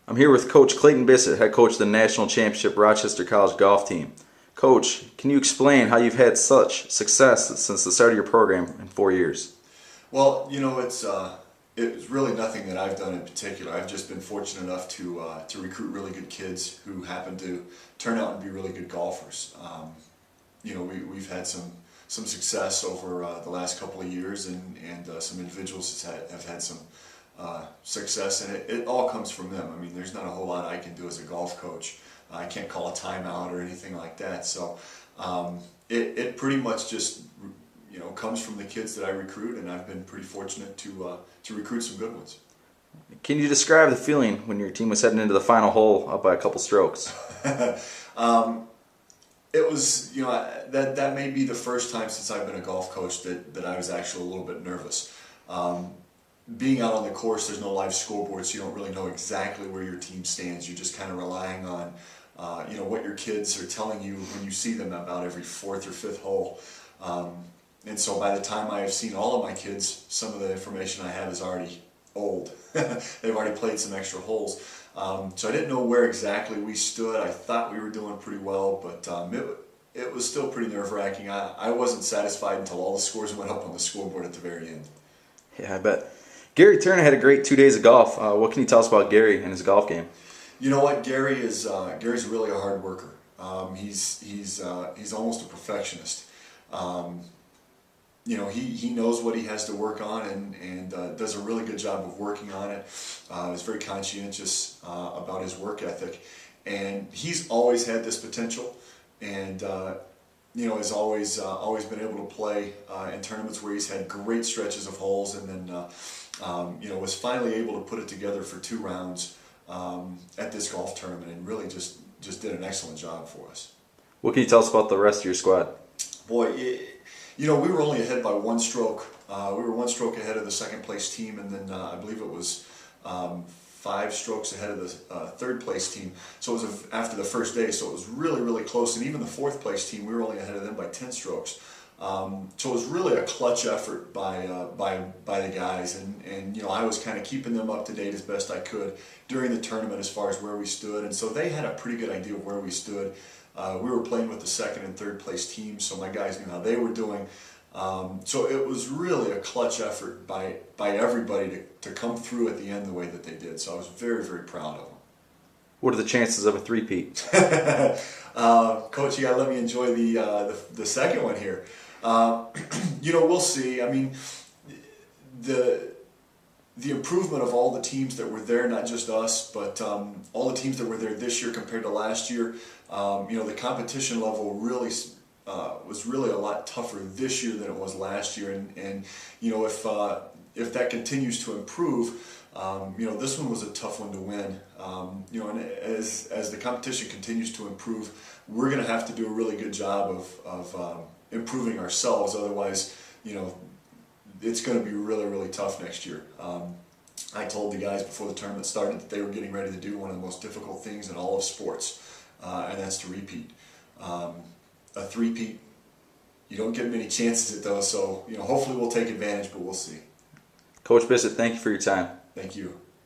I'm here with Coach Clayton Bissett, head coach of the National Championship Rochester College golf team. Coach, can you explain how you've had such success since the start of your program in 4 years? Well, it's really nothing that I've done in particular. I've just been fortunate enough to recruit really good kids who happen to turn out and be really good golfers. We've had some success over the last couple of years, and some individuals have had some success, and it all comes from them. I mean, there's not a whole lot I can do as a golf coach. I can't call a timeout or anything like that. So it pretty much just comes from the kids that I recruit, and I've been pretty fortunate to recruit some good ones. Can you describe the feeling when your team was heading into the final hole up by a couple strokes? It was, that may be the first time since I've been a golf coach that I was actually a little bit nervous. Being out on the course, there's no live scoreboard, so you don't really know exactly where your team stands. You're just kind of relying on, what your kids are telling you when you see them about every fourth or fifth hole. And so by the time I have seen all of my kids, some of the information I have is already old. They've already played some extra holes. So I didn't know where exactly we stood. I thought we were doing pretty well, but it was still pretty nerve-wracking. I wasn't satisfied until all the scores went up on the scoreboard at the very end. Yeah, I bet. Gary Turner had a great 2 days of golf. What can you tell us about Gary and his golf game? You know what, Gary's really a hard worker. He's almost a perfectionist. He knows what he has to work on, and does a really good job of working on it. He's very conscientious about his work ethic, and he's always had this potential, and has always been able to play in tournaments where he's had great stretches of holes, and then was finally able to put it together for 2 rounds at this golf tournament, and really just did an excellent job for us. What can you tell us about the rest of your squad? Boy, we were only ahead by 1 stroke. We were 1 stroke ahead of the second place team, and then I believe it was 5 strokes ahead of the third place team. So it was after the first day, so it was really, really close. And even the fourth place team, we were only ahead of them by 10 strokes. So it was really a clutch effort by the guys, and I was kind of keeping them up to date as best I could during the tournament as far as where we stood, and so they had a pretty good idea of where we stood. We were playing with the second and third place teams, so my guys knew how they were doing. So it was really a clutch effort by everybody to come through at the end the way that they did. So I was very, very proud of them. What are the chances of a three-peat? Coach, you gotta let me enjoy the second one here. We'll see. I mean, the improvement of all the teams that were there, not just us, but all the teams that were there this year compared to last year, the competition level really was really a lot tougher this year than it was last year, and if that continues to improve, this one was a tough one to win. And as the competition continues to improve, we're going to have to do a really good job of improving ourselves. Otherwise, it's going to be really, really tough next year. I told the guys before the tournament started that they were getting ready to do one of the most difficult things in all of sports, and that's to repeat. A three-peat, you don't get many chances at those, so hopefully we'll take advantage, but we'll see. Coach Bissett, thank you for your time. Thank you.